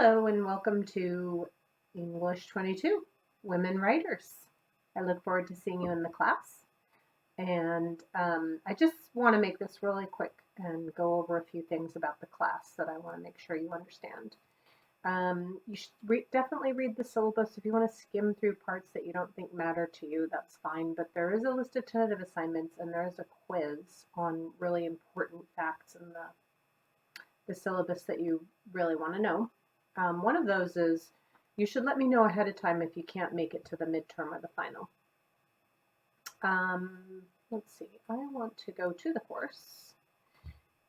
Hello and welcome to English 22, Women Writers. I look forward to seeing you in the class. And I just want to make this really quick and go over a few things about the class that I want to make sure you understand. You should definitely read the syllabus. If you want to skim through parts that you don't think matter to you, that's fine. But there is a list of tentative assignments and there is a quiz on really important facts in the syllabus that you really want to know. One of those is you should let me know ahead of time if you can't make it to the midterm or the final. Let's see, I want to go to the course,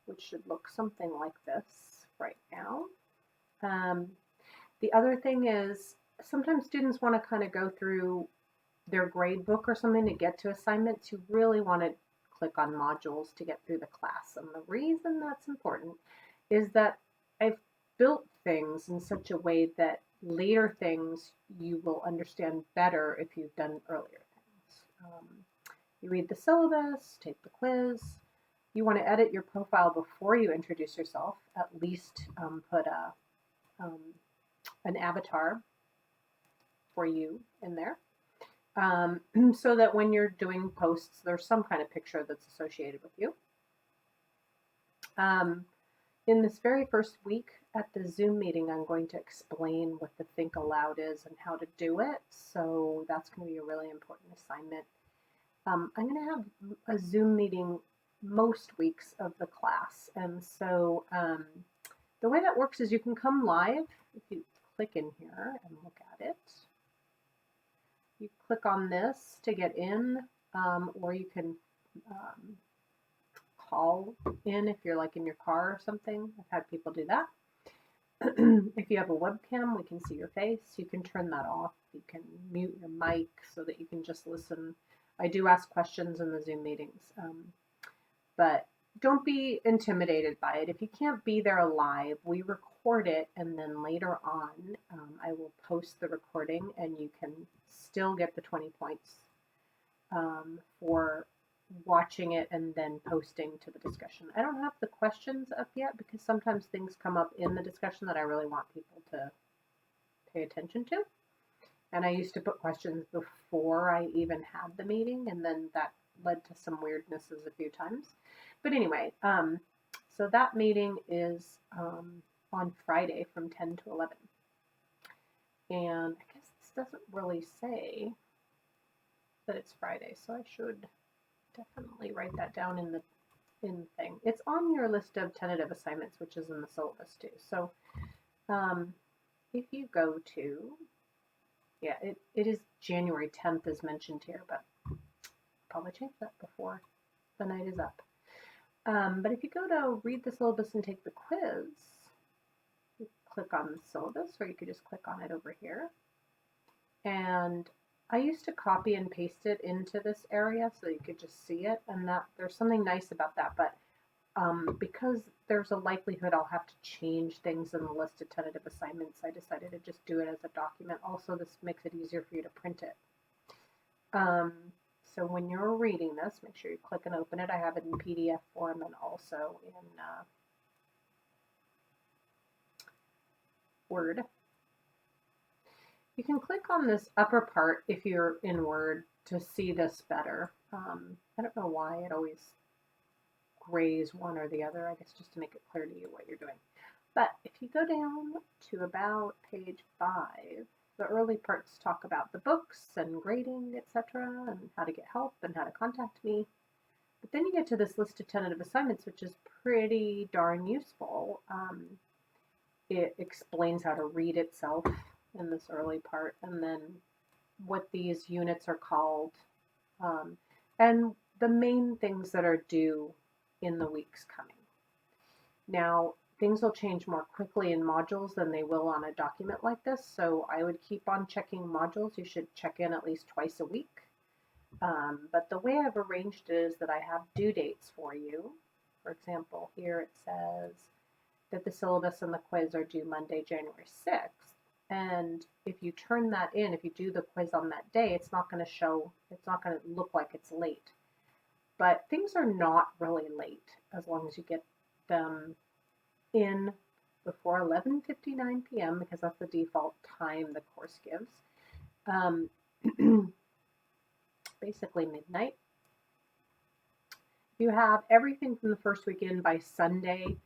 which should look something like this right now. The other thing is sometimes students want to kind of go through their grade book or something to get to assignments. You really want to click on modules to get through the class. And the reason that's important is that I've built things in such a way that later things you will understand better if you've done earlier things. You read the syllabus, take the quiz. You want to edit your profile before you introduce yourself. At least put an avatar for you in there. So that when you're doing posts, there's some kind of picture that's associated with you. In this very first week at the Zoom meeting, I'm going to explain what the Think Aloud is and how to do it. So that's going to be a really important assignment. I'm going to have a Zoom meeting most weeks of the class. And so the way that works is you can come live if you click in here and look at it. You click on this to get in, or you can call in if you're like in your car or something. I've had people do that. If you have a webcam, we can see your face. You can turn that off. You can mute your mic so that you can just listen. I do ask questions in the Zoom meetings, but don't be intimidated by it. If you can't be there live, we record it, and then later on, I will post the recording, and you can still get the 20 points for watching it and then posting to the discussion. I don't have the questions up yet because sometimes things come up in the discussion that I really want people to pay attention to. And I used to put questions before I even had the meeting, and then that led to some weirdnesses a few times. But anyway, so that meeting is on Friday from 10 to 11. And I guess this doesn't really say that it's Friday, so I should definitely write that down in the thing. It's on your list of tentative assignments, which is in the syllabus too. So if you go to, yeah, it is January 10th is mentioned here, but I'll probably change that before the night is up. But if you go to read the syllabus and take the quiz, you click on the syllabus, or you could just click on it over here. And I used to copy and paste it into this area so you could just see it, and that there's something nice about that, but because there's a likelihood I'll have to change things in the list of tentative assignments, I decided to just do it as a document. Also, this makes it easier for you to print it. So when you're reading this, make sure you click and open it. I have it in PDF form and also in Word. You can click on this upper part if you're in Word to see this better. I don't know why it always grays one or the other, I guess just to make it clear to you what you're doing. But if you go down to about page 5, the early parts talk about the books and grading, etc., and how to get help and how to contact me. But then you get to this list of tentative assignments, which is pretty darn useful. It explains how to read itself in this early part, and then what these units are called, and the main things that are due in the weeks coming. Now, things will change more quickly in modules than they will on a document like this, so I would keep on checking modules. You should check in at least twice a week. But the way I've arranged it is that I have due dates for you. For example, here it says that the syllabus and the quiz are due Monday, January 6th. And if you turn that in, if you do the quiz on that day, it's not going to show, it's not going to look like it's late. But things are not really late as long as you get them in before 11:59 p.m. because that's the default time the course gives. Um, basically midnight. If you have everything from the first weekend by Sunday,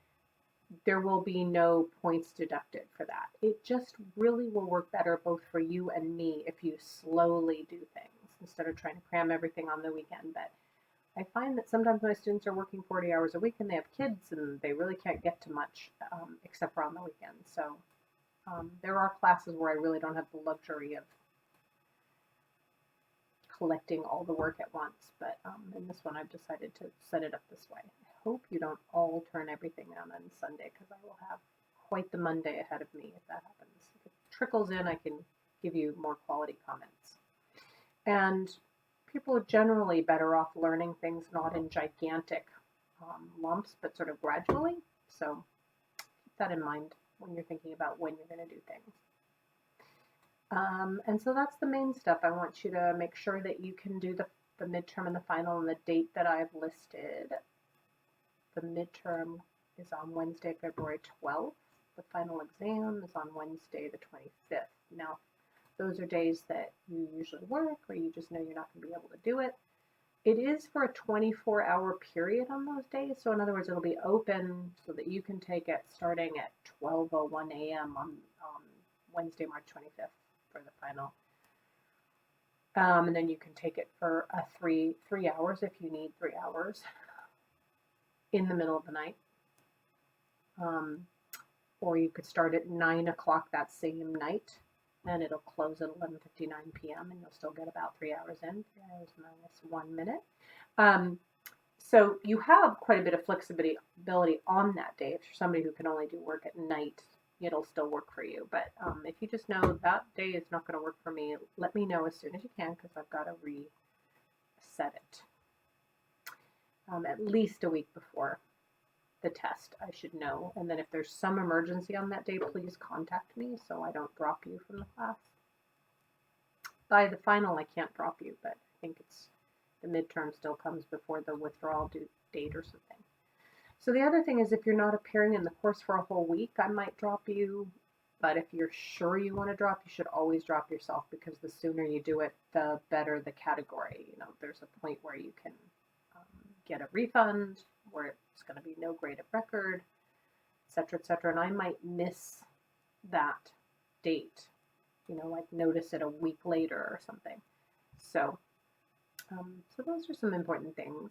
there will be no points deducted for that. It just really will work better both for you and me if you slowly do things instead of trying to cram everything on the weekend. But I find that sometimes my students are working 40 hours a week and they have kids and they really can't get to much except for on the weekends. So there are classes where I really don't have the luxury of collecting all the work at once, but in this one I've decided to set it up this way. I hope you don't all turn everything on Sunday because I will have quite the Monday ahead of me if that happens. If it trickles in, I can give you more quality comments. And people are generally better off learning things not in gigantic lumps, but sort of gradually. So keep that in mind when you're thinking about when you're going to do things. And so that's the main stuff. I want you to make sure that you can do the midterm and the final on the date that I've listed. The midterm is on Wednesday, February 12th. The final exam is on Wednesday, the 25th. Now, those are days that you usually work or you just know you're not going to be able to do it. It is for a 24-hour period on those days. So in other words, it'll be open so that you can take it starting at 12:01 a.m. on Wednesday, March 25th for the final. And then you can take it for a three hours if you need 3 hours in the middle of the night. Or you could start at 9 o'clock that same night and it'll close at 11:59 p.m. and you'll still get about 3 hours in, 3 hours minus 1 minute. So you have quite a bit of flexibility on that day. If you're somebody who can only do work at night, it'll still work for you. But if you just know that day is not going to work for me, let me know as soon as you can because I've got to reset it. At least a week before the test, I should know. And then if there's some emergency on that day, please contact me so I don't drop you from the class. By the final, I can't drop you, but I think it's the midterm still comes before the withdrawal due date or something. So the other thing is if you're not appearing in the course for a whole week, I might drop you. But if you're sure you want to drop, you should always drop yourself because the sooner you do it, the better the category. You know, there's a point where you can get a refund, where it's going to be no grade of record, etc., etc. And I might miss that date. You know, like notice it a week later or something. So those are some important things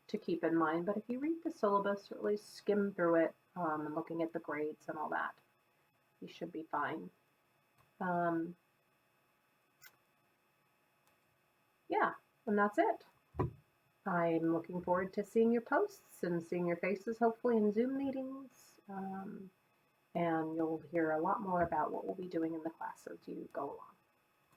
to keep in mind. But if you read the syllabus, or at least skim through it and looking at the grades and all that, you should be fine. Yeah, and that's it. I'm looking forward to seeing your posts and seeing your faces, hopefully in Zoom meetings. And you'll hear a lot more about what we'll be doing in the class as you go along.